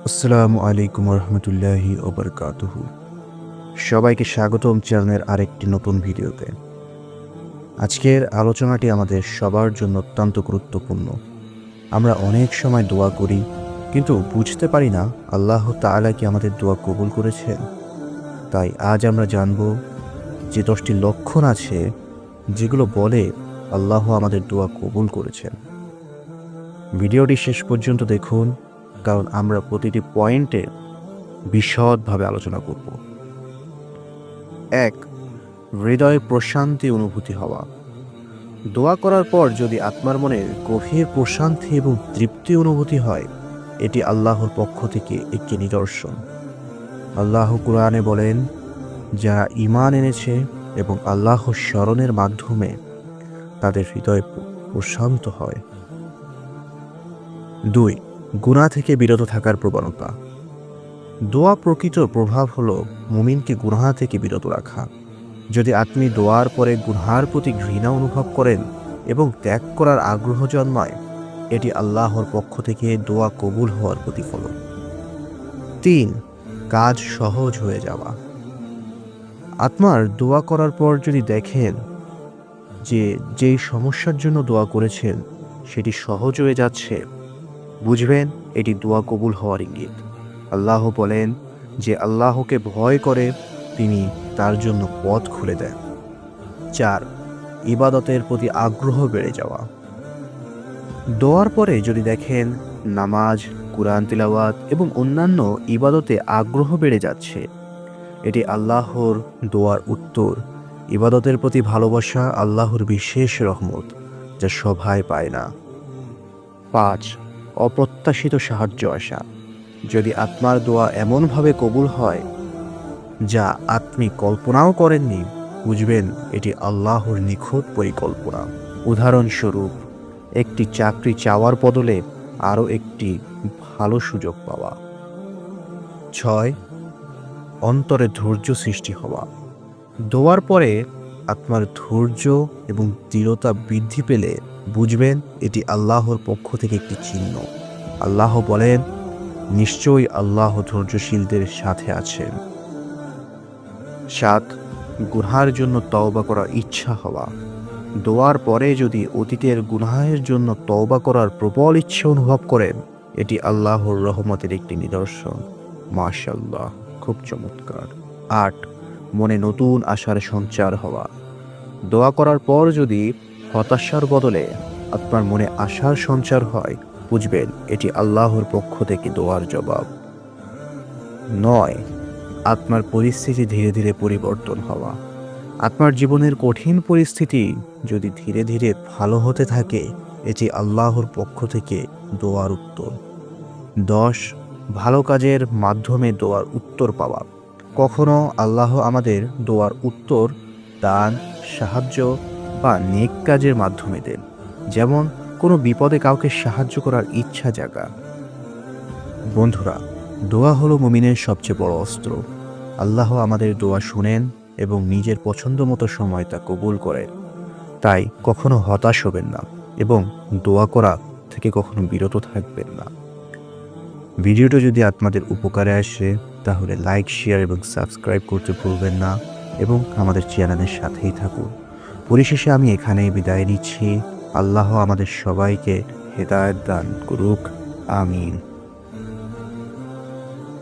আসসালামু আলাইকুম রহমতুল্লাহি ওবরকাতুহু। সবাইকে স্বাগতম চ্যানেলের আরেকটি নতুন ভিডিওতে। আজকের আলোচনাটি আমাদের সবার জন্য অত্যন্ত গুরুত্বপূর্ণ। আমরা অনেক সময় দোয়া করি, কিন্তু বুঝতে পারি না আল্লাহ তাআলা কি আমাদের দোয়া কবুল করেছেন। তাই আজ আমরা জানব যে 10টি লক্ষণ আছে যেগুলো বলে আল্লাহ আমাদের দোয়া কবুল করেছেন। ভিডিওটি শেষ পর্যন্ত দেখুন, কারণ আমরা প্রতিটি পয়েন্টে বিশদভাবে আলোচনা করব। 1. হৃদয়ে প্রশান্তি অনুভূতি হওয়া। দোয়া করার পর যদি আত্মার মনে গভীর প্রশান্তি এবং তৃপ্তি অনুভূতি হয়, এটি আল্লাহর পক্ষ থেকে একটি নিদর্শন। আল্লাহ কুরআনে বলেন, যারা ঈমান এনেছে এবং আল্লাহর স্মরণের মাধ্যমে তাদের হৃদয় প্রশান্ত হয়। 2. গুনাহ থেকে বিরত থাকার প্রবণতা। দোয়া প্রকৃত প্রভাব হলো মুমিনকে গুনাহ থেকে বিরত রাখা। যদি আপনি দোয়ার পরে গুনাহের প্রতি ঘৃণা অনুভব করেন এবং ত্যাগ করার আগ্রহ জন্মায়, এটি আল্লাহর পক্ষ থেকে দোয়া কবুল হওয়ার প্রতিফলন। 3. কাজ সহজ হয়ে যাওয়া। আপনার দোয়া করার পর যদি দেখেন যে যেই সমস্যার জন্য দোয়া করেছেন সেটি সহজ হয়ে যাচ্ছে, বুঝবেন এটি দোয়া কবুল হওয়ার ইঙ্গিত। আল্লাহ বলেন যে আল্লাহকে ভয় করে তিনি তার জন্য পথ খুলে দেন। 4. ইবাদতের প্রতি আগ্রহ বেড়ে যাওয়া। দোয়ার পরে যদি দেখেন নামাজ, কুরআন তিলাওয়াত এবং অন্যান্য ইবাদতে আগ্রহ বেড়ে যাচ্ছে, এটি আল্লাহর দোয়ার উত্তর। ইবাদতের প্রতি ভালোবাসা আল্লাহর বিশেষ রহমত, যা সবাই পায় না। 5. অপ্রত্যাশিত সাহায্য আসা। যদি আপনার দোয়া এমনভাবে কবুল হয় যা আপনি কল্পনাও করেননি, বুঝবেন এটি আল্লাহর নিখুঁত পরিকল্পনা। উদাহরণস্বরূপ, একটি চাকরি চাওয়ার বদলে আরও একটি ভালো সুযোগ পাওয়া। 6. অন্তরে ধৈর্য সৃষ্টি হওয়া। দোয়ার পরে আপনার ধৈর্য এবং দৃঢ়তা বৃদ্ধি পেলে বুঝবেন এটি আল্লাহর পক্ষ থেকে একটি চিহ্ন। আল্লাহ বলেন, নিশ্চয়ই আল্লাহ ধৈর্যশীলদের সাথে আছেন। 7. গুনাহের জন্য তওবা করার ইচ্ছা হওয়া। দোয়ার পরে যদি অতীতের গুনাহের জন্য তওবা করার প্রবল ইচ্ছা অনুভব করেন, এটি আল্লাহর রহমতের একটি নিদর্শন। মাশাআল্লাহ, খুব চমৎকার। 8. মনে নতুন আশার সঞ্চার হওয়া। দোয়া করার পর যদি হতাশার বদলে আপনার মনে আশার সঞ্চার হয়, বুঝবেন এটি আল্লাহর পক্ষ থেকে দোয়ার জবাব। 9. আপনার পরিস্থিতি ধীরে ধীরে পরিবর্তন হওয়া। আপনার জীবনের কঠিন পরিস্থিতি যদি ধীরে ধীরে ভালো হতে থাকে, এটি আল্লাহর পক্ষ থেকে দোয়ার উত্তর। 10. ভালো কাজের মাধ্যমে দোয়ার উত্তর পাওয়া। কখনো আল্লাহ আমাদের দোয়ার উত্তর দান, সাহায্য বা নেক কাজের মাধ্যমে দেন, যেমন কোনো বিপদে কাউকে সাহায্য করার ইচ্ছা জাগা। বন্ধুরা, দোয়া হলো মুমিনের সবচেয়ে বড় অস্ত্র। আল্লাহ আমাদের দোয়া শুনেন এবং নিজের পছন্দ মতো সময় তা কবুল করেন। তাই কখনো হতাশ হবেন না এবং দোয়া করা থেকে কখনো বিরত থাকবেন না। ভিডিওটা যদি আপনাদের উপকারে আসে, তাহলে লাইক, শেয়ার এবং সাবস্ক্রাইব করতে ভুলবেন না এবং আমাদের চ্যানেলের সাথেই থাকুন। পরিশেষে আমি এখানেই বিদায় নিচ্ছি। আল্লাহ আমাদের সবাইকে হেদায়েত দান করুক। আমিন।